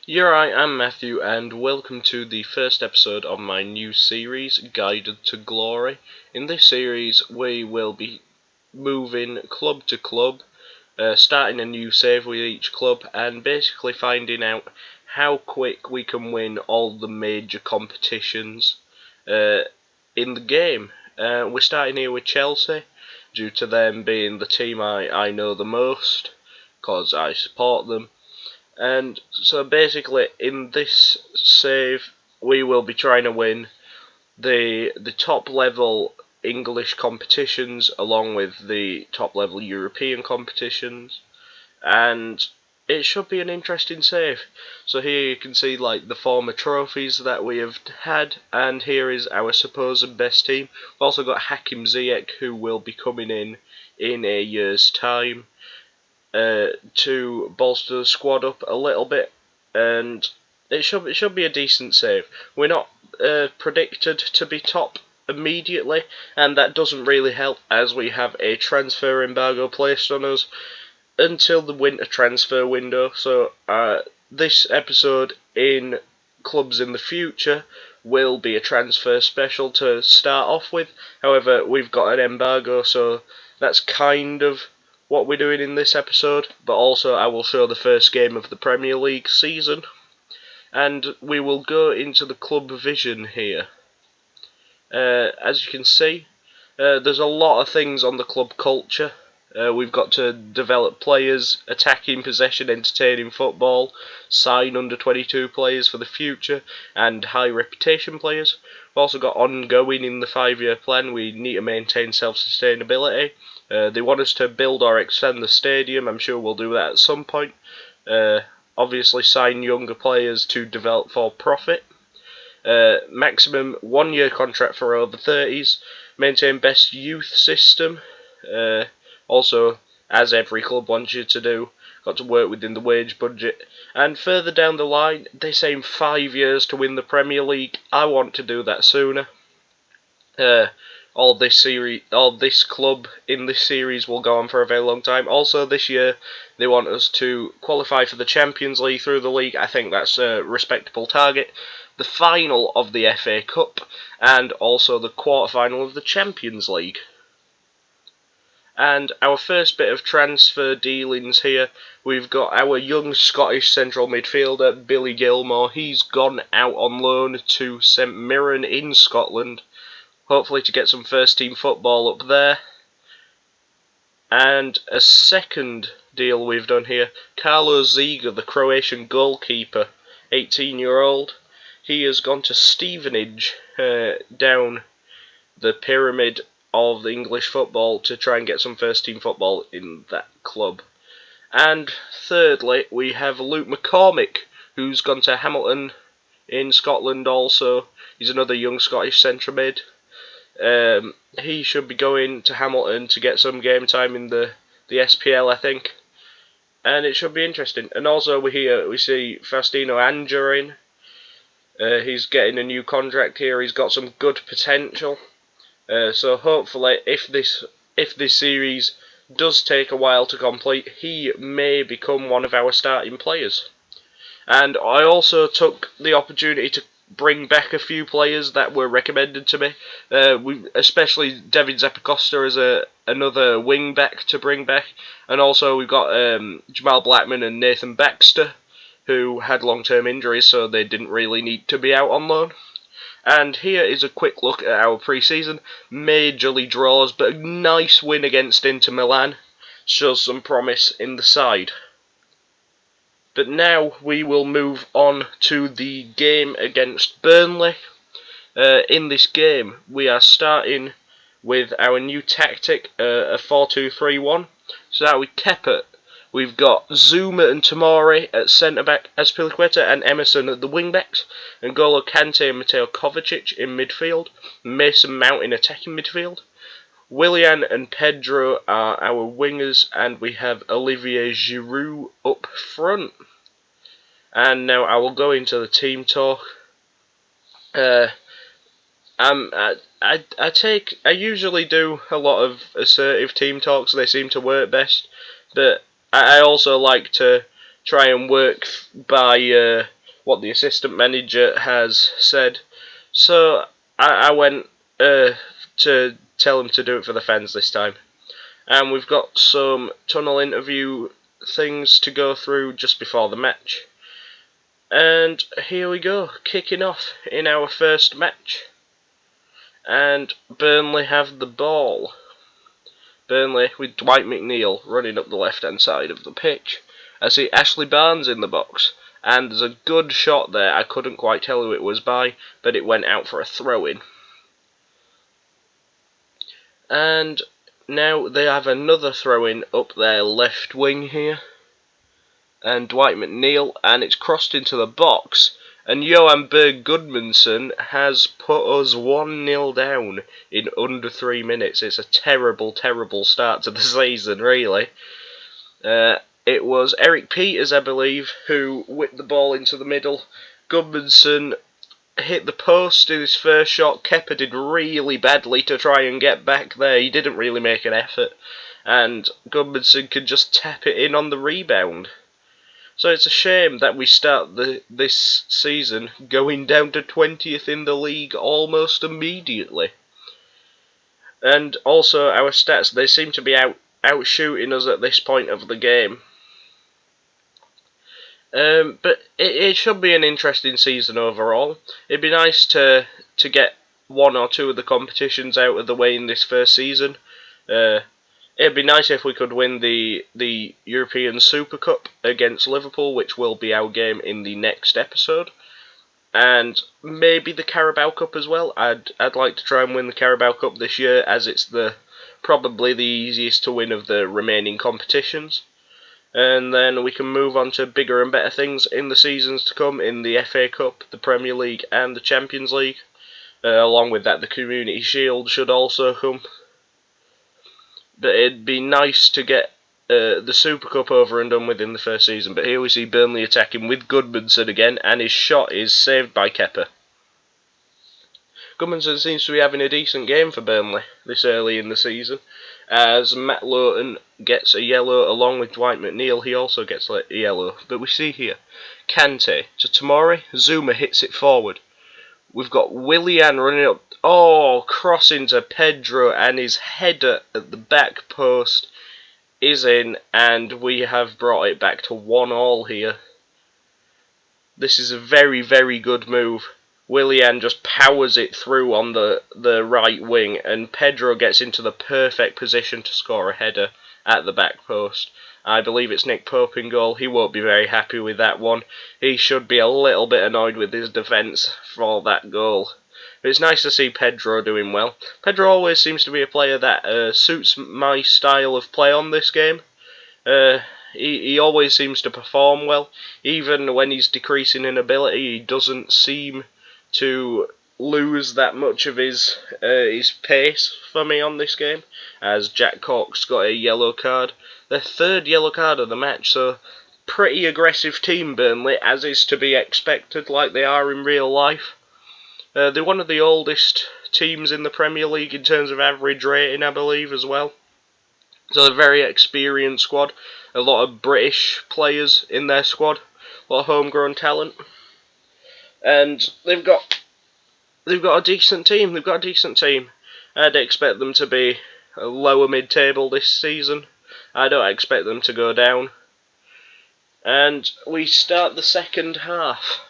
You're right, I'm Matthew, and welcome to the first episode of my new series, Guided to Glory. In this series, we will be moving club to club, starting a new save with each club, and basically finding out how quick we can win all the major competitions in the game. We're starting here with Chelsea, due to them being the team I know the most, because I support them. And so basically, in this save, we will be trying to win the top level English competitions along with the top level European competitions, and it should be an interesting save. So here you can see like the former trophies that we have had, and here is our supposed best team. We've also got Hakim Ziyech, who will be coming in a year's time to bolster the squad up a little bit, and it should be a decent save. We're not predicted to be top immediately, and that doesn't really help as we have a transfer embargo placed on us until the winter transfer window. So this episode in clubs in the future will be a transfer special to start off with. However, we've got an embargo, so that's kind of what we're doing in this episode, but also I will show the first game of the Premier League season, and we will go into the club vision here. As you can see, there's a lot of things on the club culture. We've got to develop players, attacking, possession, entertaining football, sign under 22 players for the future, and high reputation players. We've also got ongoing in the 5-year plan. We need to maintain self-sustainability. They want us to build or extend the stadium. I'm sure we'll do that at some point. Obviously sign younger players to develop for profit. Maximum 1-year contract for over 30s. Maintain best youth system. Also, as every club wants you to do, got to work within the wage budget. And further down the line, they say 5 years to win the Premier League. I want to do that sooner. All this club in this series will go on for a very long time. Also, this year they want us to qualify for the Champions League through the league. I think that's a respectable target. The final of the FA Cup, and also the quarter-final of the Champions League. And our first bit of transfer dealings here, we've got our young Scottish central midfielder, Billy Gilmore. He's gone out on loan to St Mirren in Scotland, hopefully to get some first-team football up there. And a second deal we've done here, Carlos Ziga, the Croatian goalkeeper, 18-year-old. He has gone to Stevenage, down the pyramid of the English football, to try and get some first-team football in that club. And thirdly, we have Luke McCormick, who's gone to Hamilton in Scotland also. He's another young Scottish centre-mid. He should be going to Hamilton to get some game time in the SPL, I think. And it should be interesting. And also we see Faustino Angerin. He's getting a new contract here. He's got some good potential. So hopefully, if this series does take a while to complete, he may become one of our starting players. And I also took the opportunity to bring back a few players that were recommended to me. Especially Devin Zappacosta as another wing back to bring back, and also we've got Jamal Blackman and Nathan Baxter, who had long-term injuries, so they didn't really need to be out on loan. And here is a quick look at our pre-season. Majorly draws, but a nice win against Inter Milan. Shows some promise in the side. But now we will move on to the game against Burnley. In this game, we are starting with our new tactic, a 4-2-3-1. So now with Kepa, we've got Zuma and Tomori at centre-back, Azpilicueta and Emerson at the wing-backs, N'Golo Kante and Mateo Kovacic in midfield, Mason Mount in attacking midfield. Willian and Pedro are our wingers, and we have Olivier Giroud up front. And now I will go into the team talk. I usually do a lot of assertive team talks. They seem to work best, but I also like to try and work by what the assistant manager has said. So I went to tell him to do it for the fans this time. And we've got some tunnel interview things to go through just before the match. And here we go, kicking off in our first match. And Burnley have the ball. Burnley with Dwight McNeil running up the left-hand side of the pitch. I see Ashley Barnes in the box. And there's a good shot there. I couldn't quite tell who it was by, but it went out for a throw-in. And now they have another throw-in up their left wing here. And Dwight McNeil, and it's crossed into the box. And Johan Berg Gudmundsson has put us 1-0 down in under 3 minutes. It's a terrible, terrible start to the season, really. It was Eric Peters, I believe, who whipped the ball into the middle. Gudmundsson hit the post in his first shot. Kepa did really badly to try and get back there. He didn't really make an effort. And Gudmundsson could just tap it in on the rebound. So it's a shame that we start this season going down to 20th in the league almost immediately. And also our stats, they seem to be outshooting us at this point of the game. But it should be an interesting season overall. It'd be nice to get one or two of the competitions out of the way in this first season. It'd be nice if we could win the European Super Cup against Liverpool, which will be our game in the next episode. And maybe the Carabao Cup as well. I'd like to try and win the Carabao Cup this year, as it's probably the easiest to win of the remaining competitions. And then we can move on to bigger and better things in the seasons to come in the FA Cup, the Premier League and the Champions League. Along with that, the Community Shield should also come. But it'd be nice to get the Super Cup over and done with in the first season. But here we see Burnley attacking with Gudmundsson again, and his shot is saved by Kepa. Gudmundsson seems to be having a decent game for Burnley this early in the season, as Matt Lowton gets a yellow along with Dwight McNeil. He also gets a yellow. But we see here, Kante to Tomori, Zuma hits it forward. We've got Willian running up. Oh, crossing to Pedro, and his header at the back post is in, and we have brought it back to 1-1 here. This is a very, very good move. Willian just powers it through on the right wing, and Pedro gets into the perfect position to score a header at the back post. I believe it's Nick Pope in goal. He won't be very happy with that one. He should be a little bit annoyed with his defence for that goal. But it's nice to see Pedro doing well. Pedro always seems to be a player that suits my style of play on this game. He always seems to perform well. Even when he's decreasing in ability, he doesn't seem to lose that much of his pace for me on this game, as Jack Cork's got a yellow card. Their third yellow card of the match, so pretty aggressive team, Burnley, as is to be expected, like they are in real life. They're one of the oldest teams in the Premier League in terms of average rating, I believe, as well. So they're a very experienced squad. A lot of British players in their squad. A lot of homegrown talent. And they've got a decent team. I'd expect them to be a lower mid-table this season. I don't expect them to go down. And we start the second half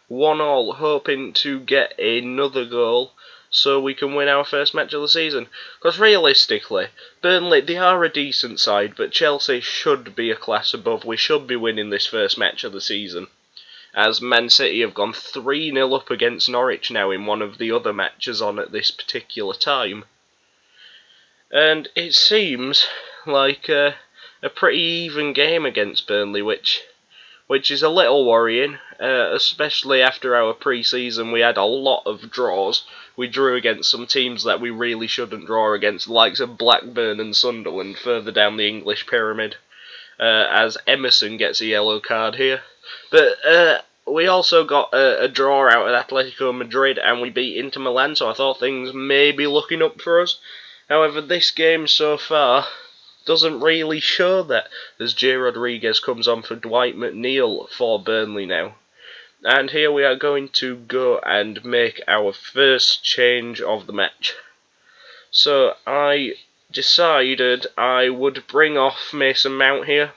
1-1, hoping to get another goal so we can win our first match of the season. Because realistically, Burnley, they are a decent side, but Chelsea should be a class above. We should be winning this first match of the season, as Man City have gone 3-0 up against Norwich now in one of the other matches on at this particular time. And it seems like a pretty even game against Burnley, which is a little worrying, especially after our pre-season. We had a lot of draws. We drew against some teams that we really shouldn't draw against, the likes of Blackburn and Sunderland further down the English pyramid, as Emerson gets a yellow card here. But we also got a draw out at Atletico Madrid, and we beat Inter Milan, so I thought things may be looking up for us. However, this game so far doesn't really show that, as Jay Rodriguez comes on for Dwight McNeil for Burnley now. And here we are going to go and make our first change of the match. So I decided I would bring off Mason Mount here,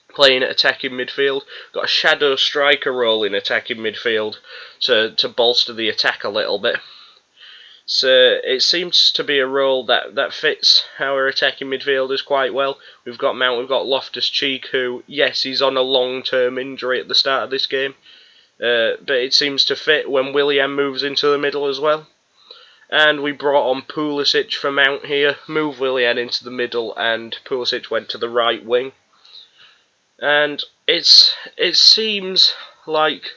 playing attacking midfield. Got a shadow striker role in attacking midfield to bolster the attack a little bit. So it seems to be a role that fits our attacking midfielders quite well. We've got Mount, we've got Loftus-Cheek, who, yes, he's on a long-term injury at the start of this game, but it seems to fit when Willian moves into the middle as well. And we brought on Pulisic for Mount here, moved Willian into the middle, and Pulisic went to the right wing. And it seems like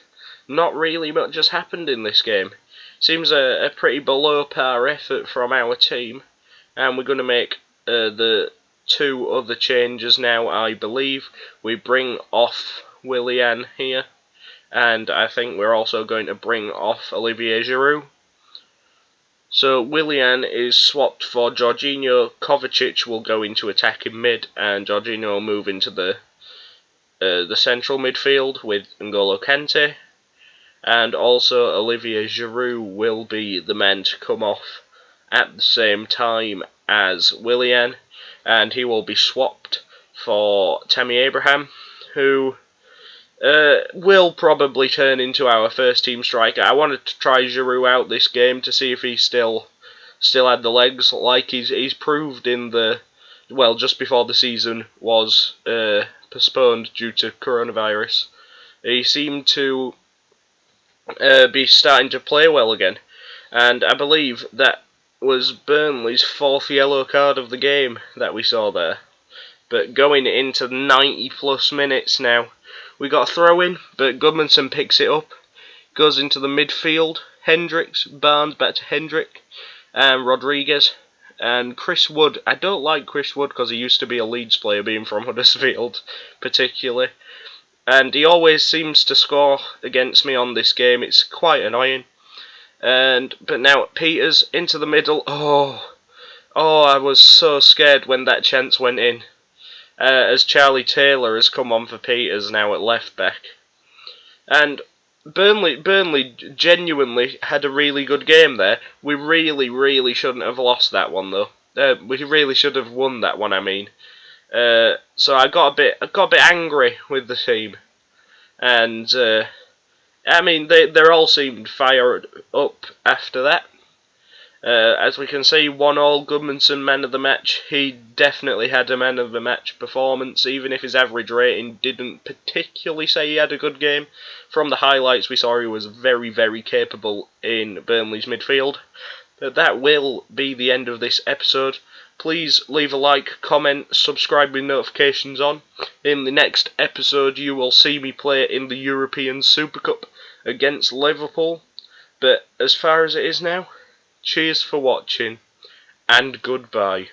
not really much has happened in this game. Seems a pretty below par effort from our team, and we're going to make the two other changes now, I believe. We bring off Willian here, and I think we're also going to bring off Olivier Giroud. So Willian is swapped for Jorginho. Kovacic will go into attacking mid, and Jorginho will move into the central midfield with N'Golo Kante. And also Olivier Giroud will be the man to come off at the same time as Willian, and he will be swapped for Tammy Abraham, who will probably turn into our first team striker. I wanted to try Giroud out this game to see if he still had the legs, like he's proved in the, well, just before the season was postponed due to coronavirus. He seemed to be starting to play well again, and I believe that was Burnley's fourth yellow card of the game that we saw there. But going into 90 plus minutes now, we got a throw in, but Goodmanson picks it up, goes into the midfield. Hendricks, Barnes back to Hendrick, and Rodriguez, and Chris Wood. I don't like Chris Wood because he used to be a Leeds player, being from Huddersfield particularly, and he always seems to score against me on this game. It's quite annoying. But now Peters into the middle. Oh, I was so scared when that chance went in. As Charlie Taylor has come on for Peters now at left back. And Burnley genuinely had a really good game there. We really shouldn't have lost that one though. We really should have won that one, I mean. So I got a bit angry with the team, and I mean they all seemed fired up after that. As we can see, 1-1 Goodmanson man of the match. He definitely had a man of the match performance, even if his average rating didn't particularly say he had a good game. From the highlights we saw, he was very capable in Burnley's midfield. But that will be the end of this episode. Please leave a like, comment, subscribe with notifications on. In the next episode you will see me play in the European Super Cup against Liverpool. But as far as it is now, cheers for watching, and goodbye.